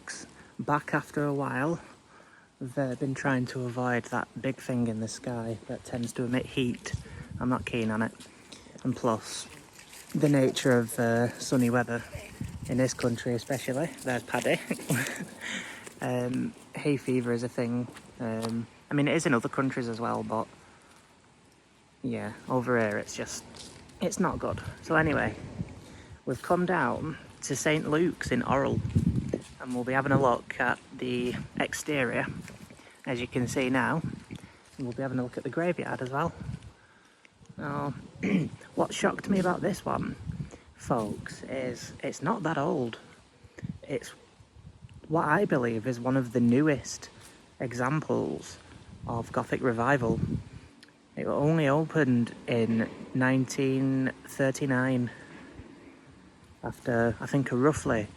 Lukes back after a while. They've been trying to avoid that big thing in the sky that tends to emit heat. I'm not keen on it. And plus, the nature of sunny weather in this country especially. There's Paddy. Hay fever is a thing. I mean, it is in other countries as well, but yeah, over here it's not good. So anyway, we've come down to St. Luke's in Orrell, and we'll be having a look at the exterior, as you can see now. And we'll be having a look at the graveyard as well. Now, what shocked me about this one, folks, is it's not that old. It's what I believe is one of the newest examples of Gothic revival. It only opened in 1939 after, I think, a roughly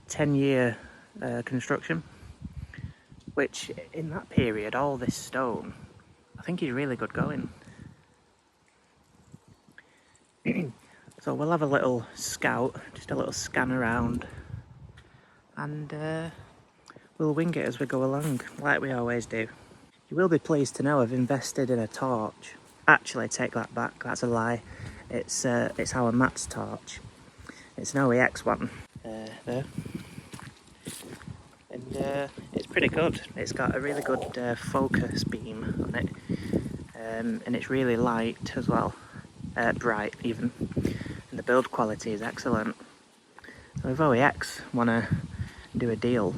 10-year construction, which in that period, all this stone, I think is really good going. So we'll have a little scout, just a little scan around, and we'll wing it as we go along, like we always do. You will be pleased to know I've invested in a torch. Actually, take that back, that's a lie. It's our Matt's torch. It's an OEX one, there. And it's pretty good. It's got a really good focus beam on it. And it's really light as well. Bright even. And the build quality is excellent. So if OEX want to do a deal,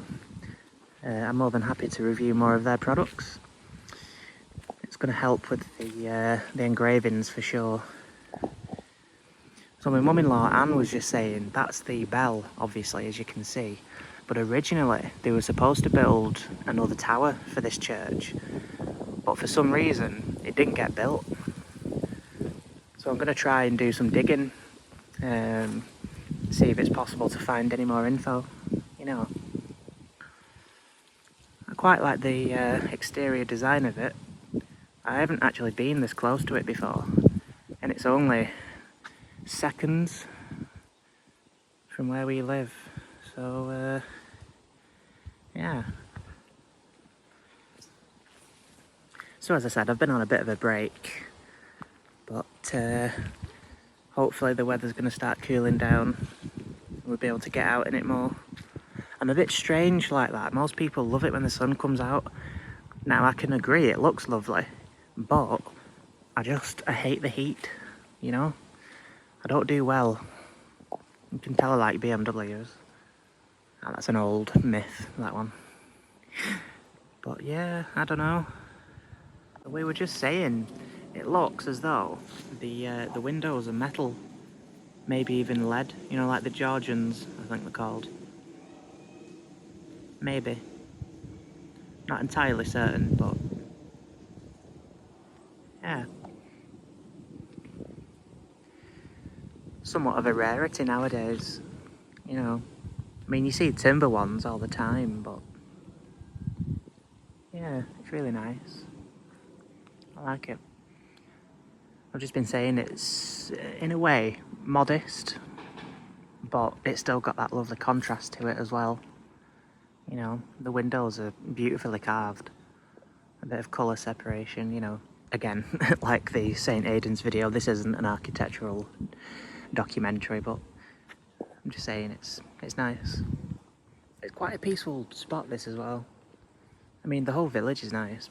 I'm more than happy to review more of their products. It's going to help with the engravings for sure. So my mum-in-law Anne was just saying that's the bell, obviously, as you can see. But originally they were supposed to build another tower for this church, but for some reason it didn't get built. So I'm going to try and do some digging, see if it's possible to find any more info, you know. I quite like the exterior design of it. I haven't actually been this close to it before, and it's only seconds from where we live, so yeah. So as I said, I've been on a bit of a break, but hopefully the weather's going to start cooling down. We'll be able to get out in it more. I'm a bit strange like that. Most people love it when the sun comes out. Now I can agree it looks lovely, but I hate the heat, you know? I don't do well. You can tell I like BMWs. Oh, that's an old myth, that one. But yeah, I don't know. We were just saying, it looks as though the windows are metal. Maybe even lead. You know, like the Georgians, I think they're called. Maybe. Not entirely certain, but yeah. Somewhat of a rarity nowadays, you know. I mean, you see timber ones all the time, but yeah, it's really nice. I like it. I've just been saying it's, in a way, modest, but it's still got that lovely contrast to it as well. You know, the windows are beautifully carved. A bit of colour separation, you know. Again, like the St. Aidan's video, this isn't an architectural documentary, but I'm just saying it's nice. It's quite a peaceful spot, this as well. I mean, the whole village is nice.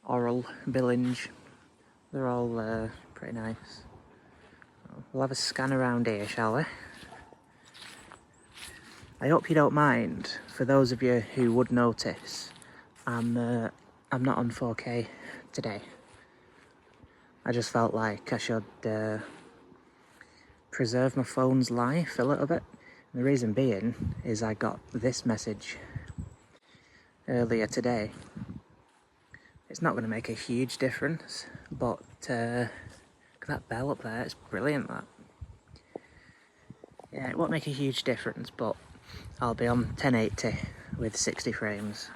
Orrell, Billinge, they're all pretty nice. We'll have a scan around here, shall we? I hope you don't mind, for those of you who would notice, I'm not on 4K today. I just felt like I should preserve my phone's life a little bit. And the reason being is I got this message earlier today. It's not going to make a huge difference, but that bell up there, it's brilliant, that. Yeah, it won't make a huge difference, but I'll be on 1080 with 60 frames.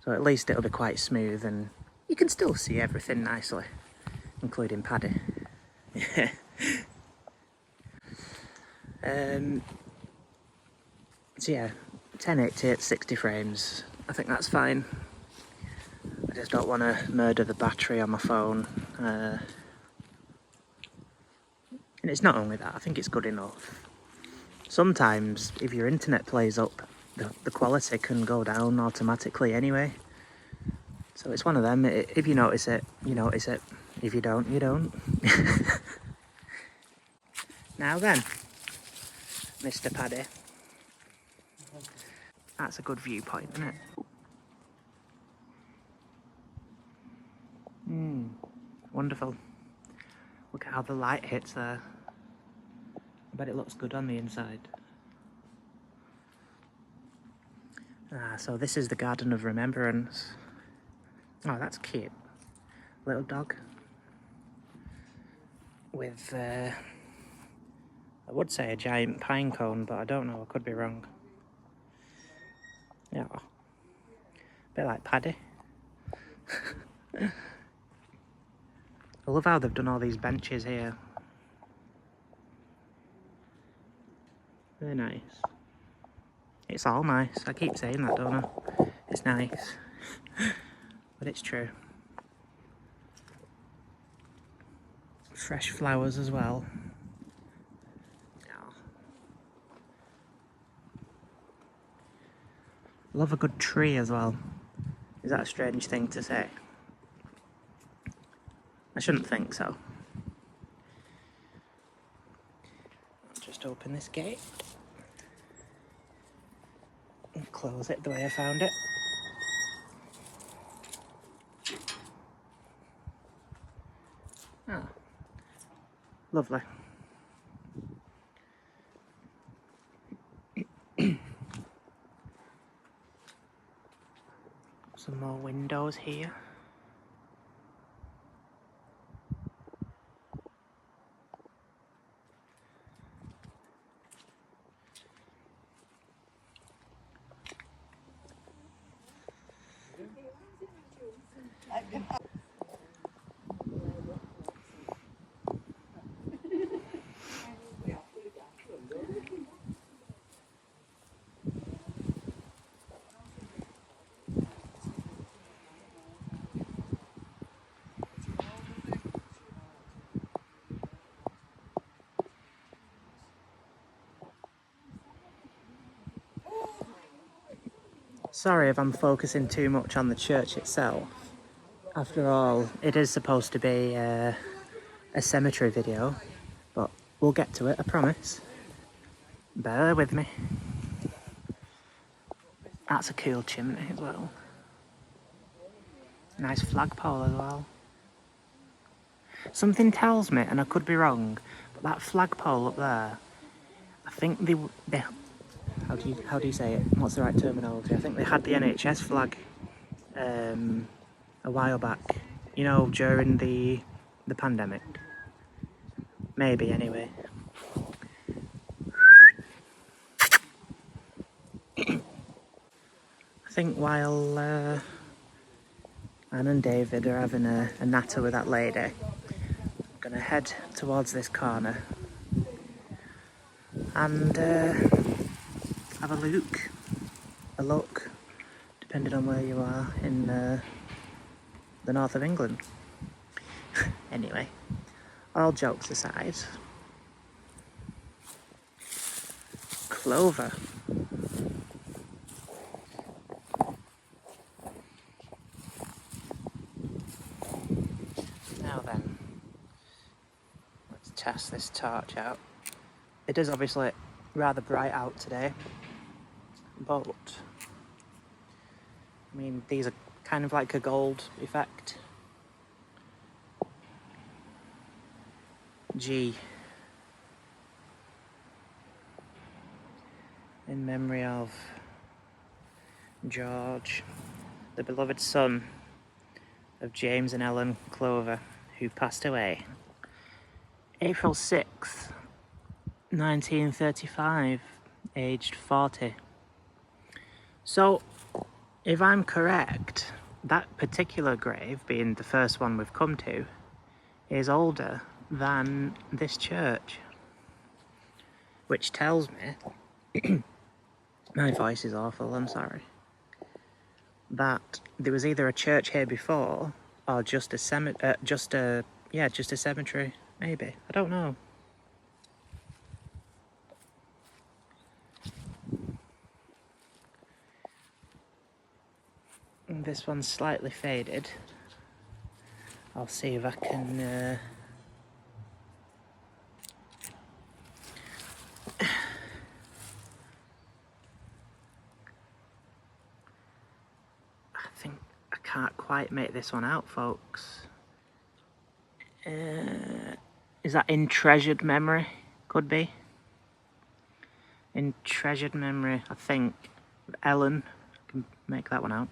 So at least it'll be quite smooth and you can still see everything nicely, including Paddy. So yeah, 1080 at 60 frames. I think that's fine. I just don't want to murder the battery on my phone. And it's not only that, I think it's good enough. Sometimes, if your internet plays up, the quality can go down automatically anyway. So it's one of them. If you notice it, you notice it. If you don't, you don't. Now then, Mr. Paddy. That's a good viewpoint, isn't it? Wonderful. Look at how the light hits there. I bet it looks good on the inside. So this is the Garden of Remembrance. Oh, that's cute. Little dog. With, I would say a giant pine cone, but I don't know, I could be wrong. Yeah. A bit like Paddy. I love how they've done all these benches here. Very nice. It's all nice. I keep saying that, don't I? It's nice. But it's true. Fresh flowers as well. Oh. Love a good tree as well. Is that a strange thing to say? I shouldn't think so. I'll just open this gate. And close it the way I found it. Ah, lovely. Some more windows here. Sorry if I'm focusing too much on the church itself. After all, it is supposed to be a cemetery video, but we'll get to it, I promise. Bear with me. That's a cool chimney as well. Nice flagpole as well. Something tells me, and I could be wrong, but that flagpole up there, I think they how do you say it? What's the right terminology? I think they had the NHS flag a while back. You know, during the pandemic. Maybe anyway. I think while Anne and David are having a natter with that lady, I'm gonna head towards this corner and have a look, depending on where you are in the north of England. Anyway, all jokes aside, clover. Now then, let's test this torch out. It is obviously rather bright out today, but I mean, these are kind of like a gold effect. G. In memory of George, the beloved son of James and Ellen Clover, who passed away April 6th, 1935, aged 40. So, if I'm correct, that particular grave, being the first one we've come to, is older than this church. Which tells me My voice is awful, I'm sorry. That there was either a church here before or just a cemetery, just a cemetery, maybe. I don't know. And this one's slightly faded. I'll see if I can I think I can't quite make this one out, folks. Is that In Treasured Memory? Could be. In Treasured Memory, I think. Ellen, I can make that one out.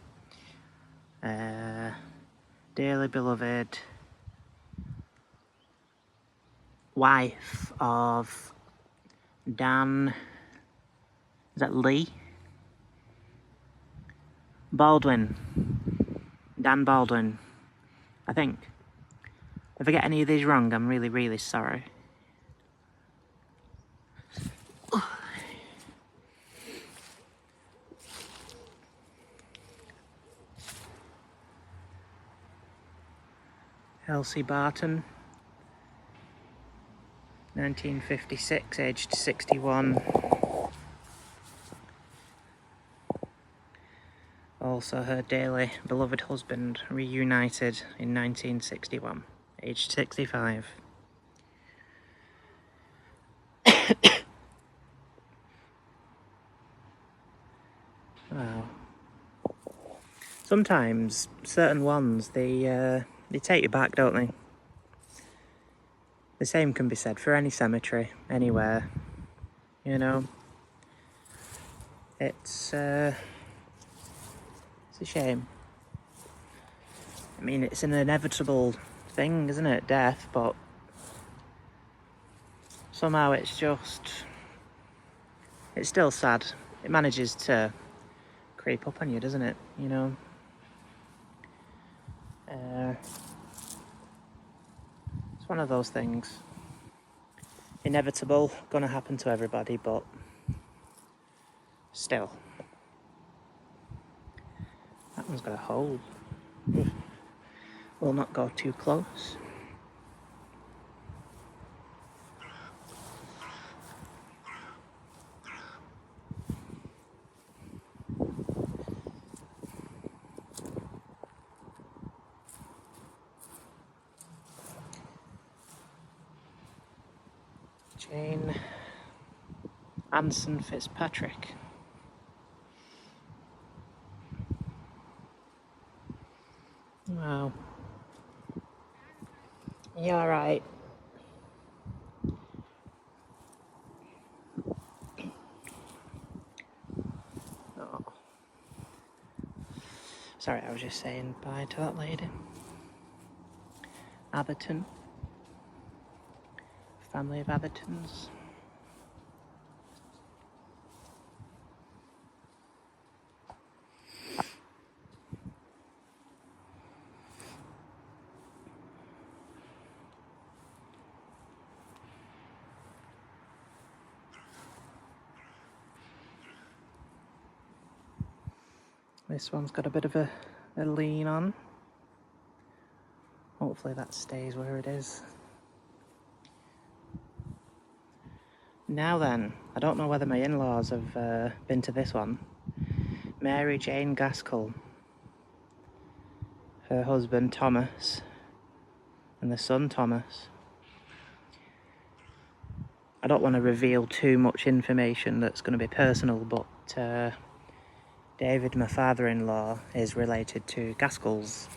Dearly beloved wife of Dan. Is that Lee? Baldwin. Dan Baldwin, I think. If I get any of these wrong, I'm really, really sorry. Elsie Barton, 1956, aged 61. Also her dearly beloved husband reunited in 1961, aged 65. Wow. Sometimes certain ones they take you back, don't they? The same can be said for any cemetery, anywhere. You know, it's a shame. I mean, it's an inevitable thing, isn't it? Death, but somehow it's still sad. It manages to creep up on you, doesn't it? You know. It's one of those things. Inevitable, gonna happen to everybody, but still. That one's got a hole. We'll not go too close. Jane Anson Fitzpatrick. Wow. You alright? Oh. Sorry, I was just saying bye to that lady. Atherton. Family of Athertons. This one's got a bit of a lean on. Hopefully that stays where it is. Now then, I don't know whether my in-laws have been to this one. Mary Jane Gaskell, her husband Thomas, and the son Thomas. I don't want to reveal too much information that's going to be personal, but David, my father-in-law, is related to Gaskells.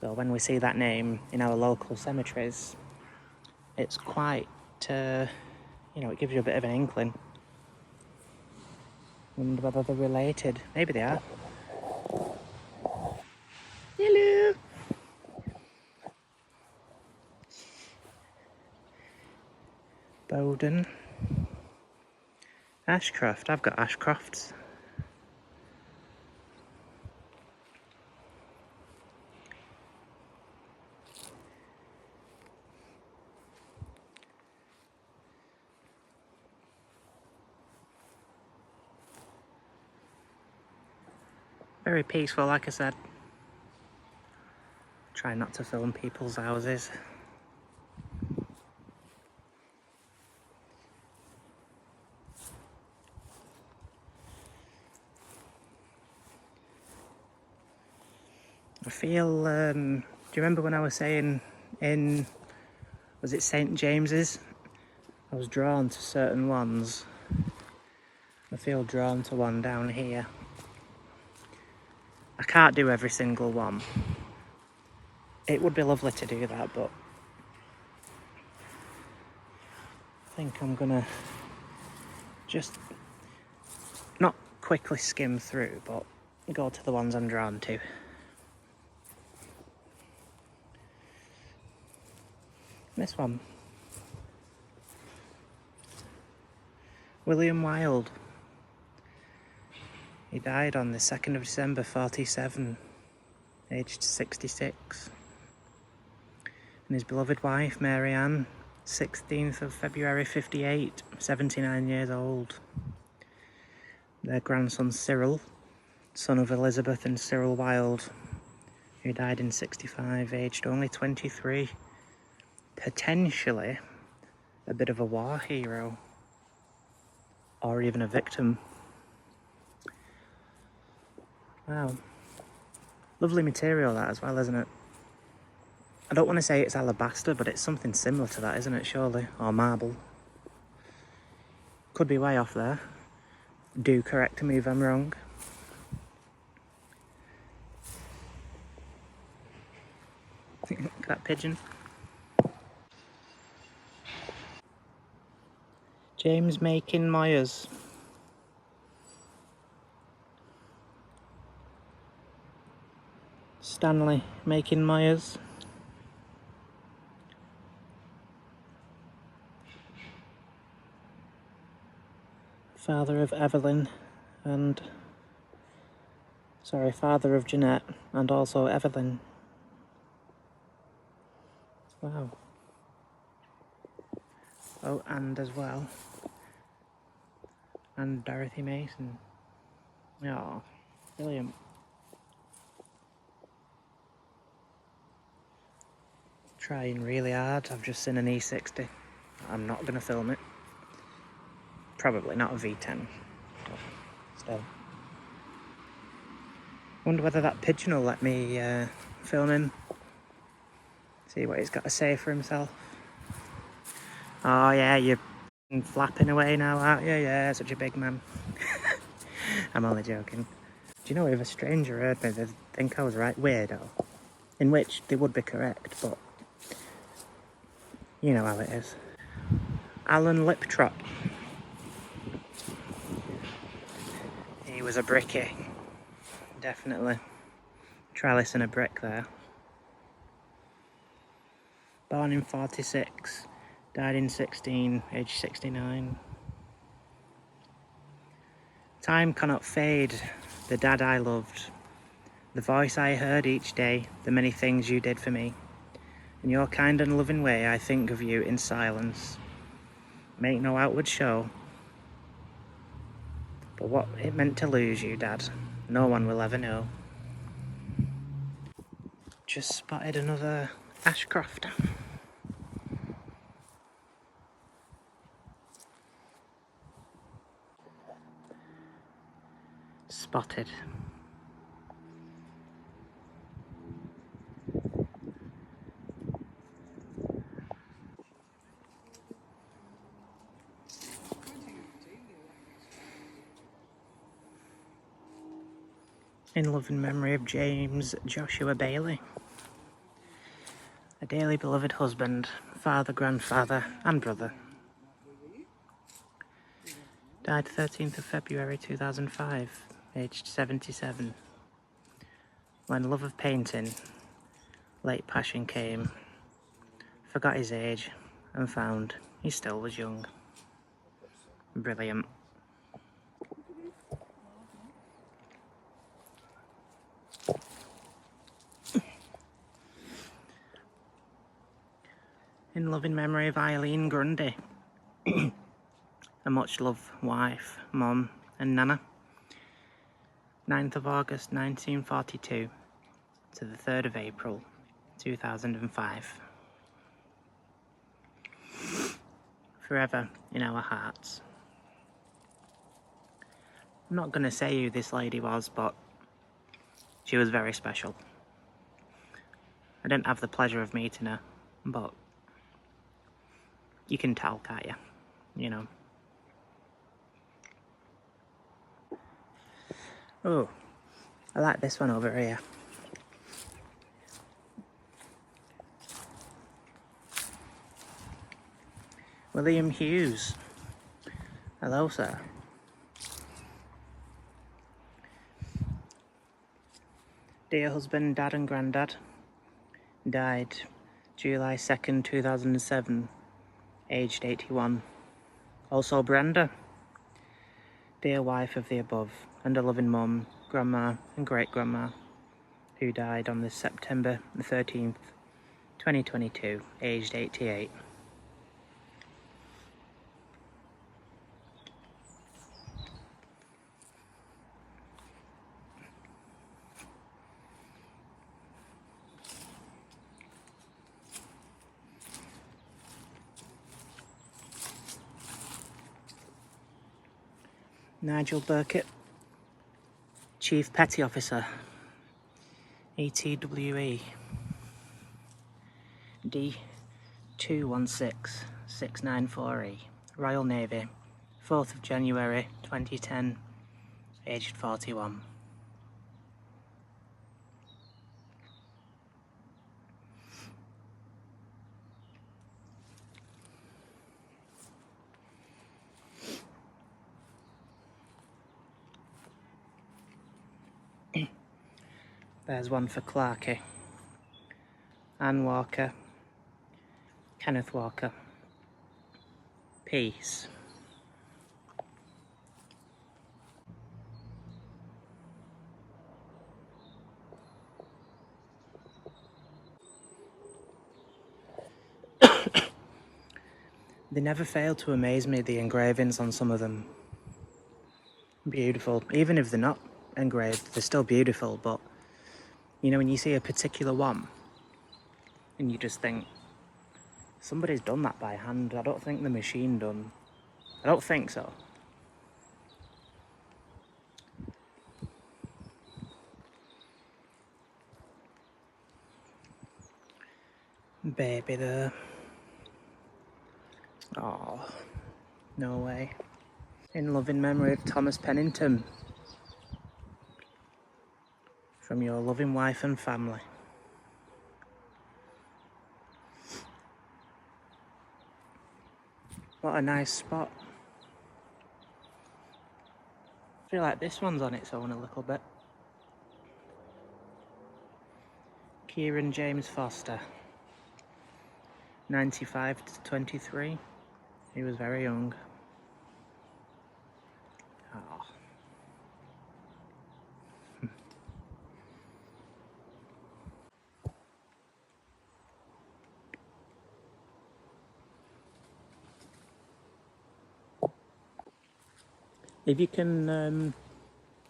So when we see that name in our local cemeteries, it's quite, it gives you a bit of an inkling. Wonder whether they're related. Maybe they are. Hello. Bowden. Ashcroft. I've got Ashcrofts. Very peaceful, like I said. Try not to film people's houses. I feel, do you remember when I was saying was it St. James's? I was drawn to certain ones. I feel drawn to one down here. I can't do every single one. It would be lovely to do that, but I think I'm gonna just not quickly skim through, but go to the ones I'm drawn to. This one. William Wilde. He died on the 2nd of December 47, aged 66. And his beloved wife, Mary Ann, 16th of February 58, 79 years old. Their grandson Cyril, son of Elizabeth and Cyril Wilde, who died in 65, aged only 23. Potentially a bit of a war hero, or even a victim. Wow. Lovely material that as well, isn't it? I don't want to say it's alabaster, but it's something similar to that, isn't it, surely? Or marble. Could be way off there. Do correct me if I'm wrong. Look at that pigeon. James Macon Myers. Stanley Macon Myers. Father of Evelyn and... father of Jeanette and also Evelyn. Wow. Oh, and as well. And Dorothy Mason. Oh, brilliant. Trying really hard. I've just seen an E60. I'm not going to film it. Probably not a V10. But still. Wonder whether that pigeon will let me film him. See what he's got to say for himself. Oh yeah, you're flapping away now, aren't you? Yeah, such a big man. I'm only joking. Do you know, if a stranger heard me, they'd think I was right weirdo. In which they would be correct, but you know how it is. Alan Liptrot. He was a brickie. Definitely. Trellis and a brick there. Born in 46. Died in 16, aged 69. Time cannot fade. The dad I loved. The voice I heard each day. The many things you did for me. In your kind and loving way, I think of you in silence. Make no outward show. But what it meant to lose you, Dad, no one will ever know. Just spotted another Ashcroft. Spotted. In loving memory of James Joshua Bailey. A dearly beloved husband, father, grandfather and brother. Died 13th of February 2005, aged 77. When love of painting, late passion came, forgot his age and found he still was young. Brilliant. In loving memory of Eileen Grundy, a much loved wife, mum and nana. 9th of August 1942 to the 3rd of April 2005. Forever in our hearts. I'm not going to say who this lady was, but she was very special. I didn't have the pleasure of meeting her, but you can tell, can't you? You know. Oh, I like this one over here. William Hughes. Hello, sir. Dear husband, dad and granddad. Died July 2nd, 2007. Aged 81. Also Brenda. Dear wife of the above. And a loving mum, grandma and great-grandma. Who died on this September the 13th, 2022. Aged 88. Nigel Burkett, Chief Petty Officer, ETWE, D216694E, Royal Navy, 4th of January 2010, aged 41. There's one for Clarkey. Anne Walker, Kenneth Walker. Peace. They never fail to amaze me, the engravings on some of them. Beautiful. Even if they're not engraved, they're still beautiful, but you know, when you see a particular one and you just think, somebody's done that by hand. I don't think the machine done. I don't think so. Baby there. Oh, no way. In loving memory of Thomas Pennington. From your loving wife and family. What a nice spot. I feel like this one's on its own a little bit. Kieran James Foster. 95 to 23. He was very young. Oh. If you can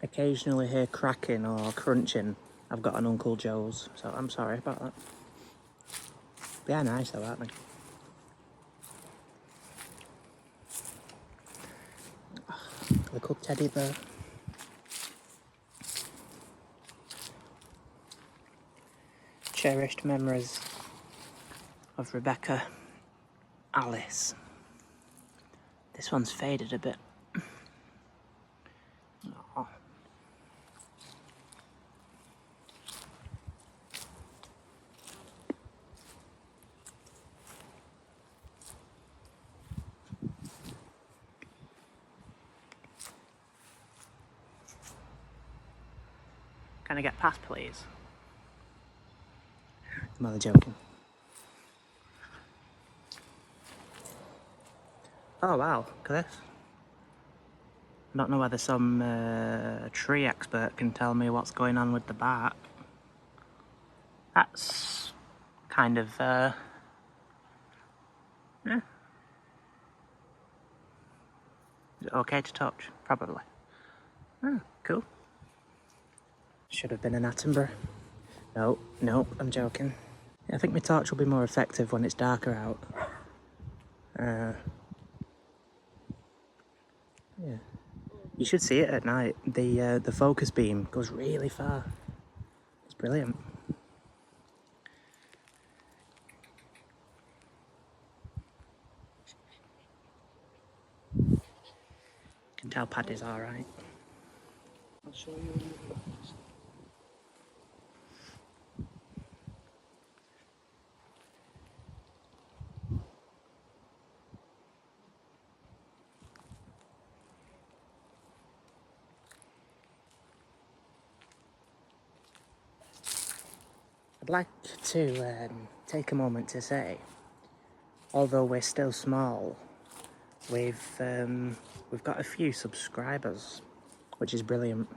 occasionally hear cracking or crunching, I've got an Uncle Joe's, so I'm sorry about that. They're nice though, aren't they? Little teddy bear. Cherished memories of Rebecca Alice. This one's faded a bit. Oh. Can I get past, please? I'm only joking. Oh wow, look at this. I don't know whether some tree expert can tell me what's going on with the bark. That's kind of, yeah. Is it okay to touch? Probably. Oh, cool. Should have been an Attenborough. No, no, I'm joking. I think my torch will be more effective when it's darker out. Yeah. You should see it at night. The focus beam goes really far. It's brilliant. You can tell Paddy's alright. I'll show you. I'd like to take a moment to say, although we're still small, we've got a few subscribers, which is brilliant.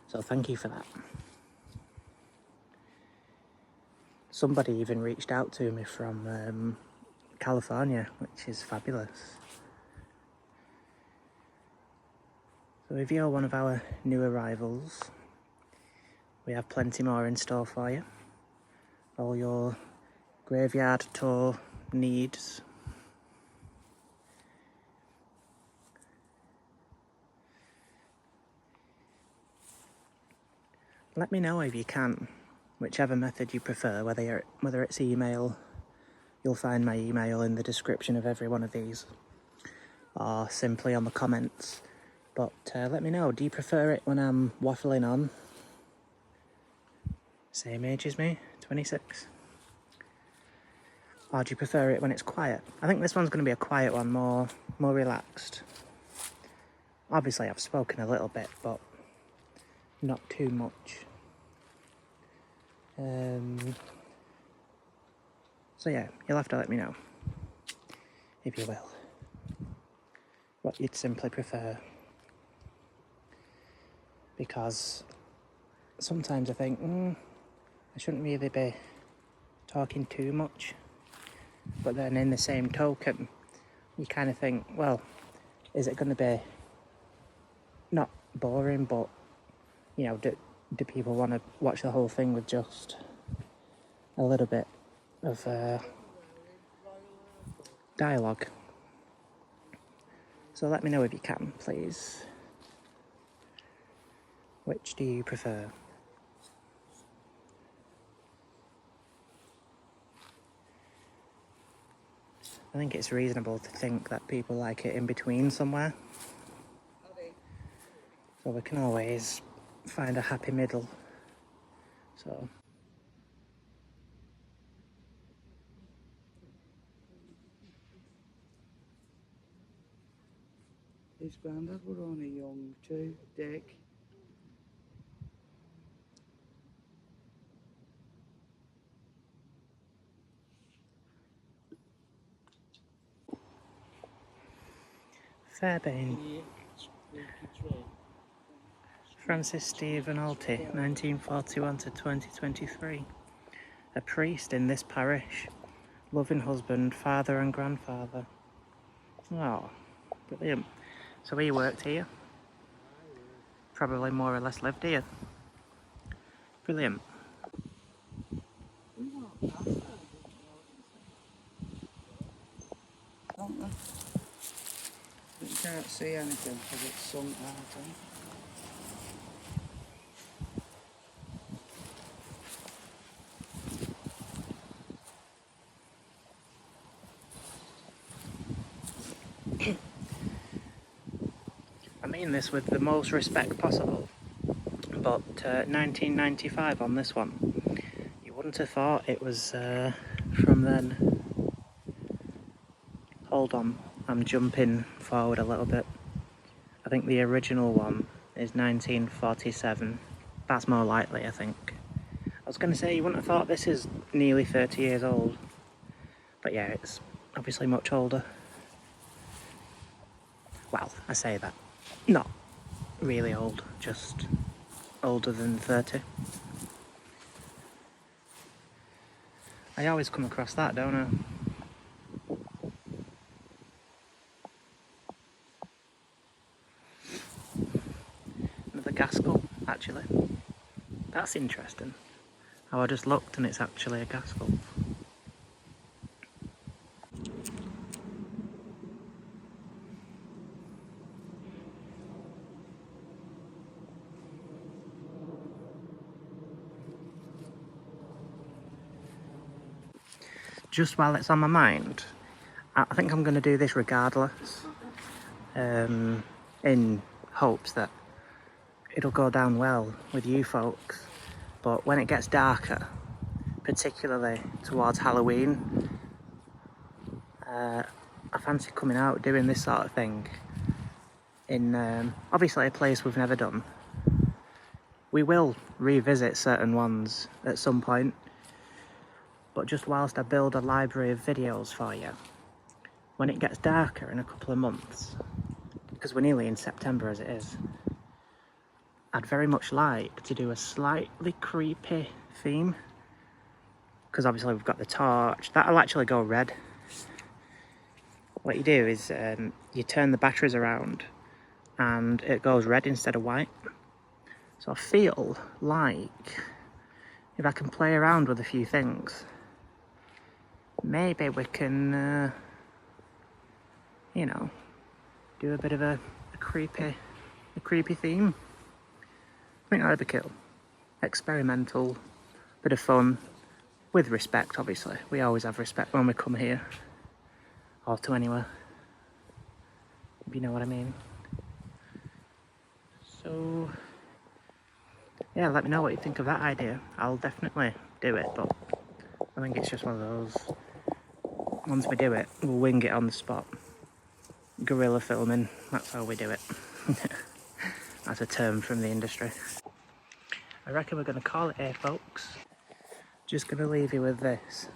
So thank you for that. Somebody even reached out to me from California, which is fabulous. So if you're one of our new arrivals, we have plenty more in store for you. All your graveyard tour needs. Let me know if you can, whichever method you prefer, whether it's email, you'll find my email in the description of every one of these, or simply on the comments. But let me know, do you prefer it when I'm waffling on? Same age as me, 26. Or do you prefer it when it's quiet? I think this one's going to be a quiet one, more relaxed. Obviously I've spoken a little bit, but not too much. So yeah, you'll have to let me know, if you will, what you'd simply prefer. Because sometimes I think, I shouldn't really be talking too much. But then in the same token, you kind of think, well, is it going to be not boring, but, you know, do people want to watch the whole thing with just a little bit of dialogue? So let me know if you can, please. Which do you prefer? I think it's reasonable to think that people like it in between somewhere. So we can always find a happy middle. So His granddad were only young too, Dick. Fairbairn. Francis Stephen Alty, 1941 to 2023. A priest in this parish, loving husband, father and grandfather. Oh, brilliant. So he worked here? Probably more or less lived here. Brilliant. Don't they? But you can't see anything because it's sunk out. I mean this with the most respect possible, but 1995 on this one. You wouldn't have thought it was from then. Hold on, I'm jumping forward a little bit. I think the original one is 1947. That's more likely, I think. I was going to say, you wouldn't have thought this is nearly 30 years old. But yeah, it's obviously much older. Well, I say that. Not really old, just older than 30. I always come across that, don't I? Another Gaskell, actually. That's interesting. Oh, I just looked and it's actually a gas gulp. Just while it's on my mind, I think I'm going to do this regardless, in hopes that it'll go down well with you folks. But when it gets darker, particularly towards Halloween, I fancy coming out doing this sort of thing in obviously a place we've never done. We will revisit certain ones at some point, but just whilst I build a library of videos for you, when it gets darker in a couple of months, because we're nearly in September as it is, I'd very much like to do a slightly creepy theme, because obviously we've got the torch. That'll actually go red. What you do is you turn the batteries around and it goes red instead of white. So I feel like if I can play around with a few things, maybe we can, you know, do a bit of a creepy theme. I think that'd be cool. Experimental, bit of fun, with respect, obviously. We always have respect when we come here, or to anywhere, if you know what I mean. So, yeah, let me know what you think of that idea. I'll definitely do it, but I think it's just one of those, once we do it, we'll wing it on the spot. Guerrilla filming, that's how we do it. That's a term from the industry. I reckon we're going to call it here, folks. Just going to leave you with this.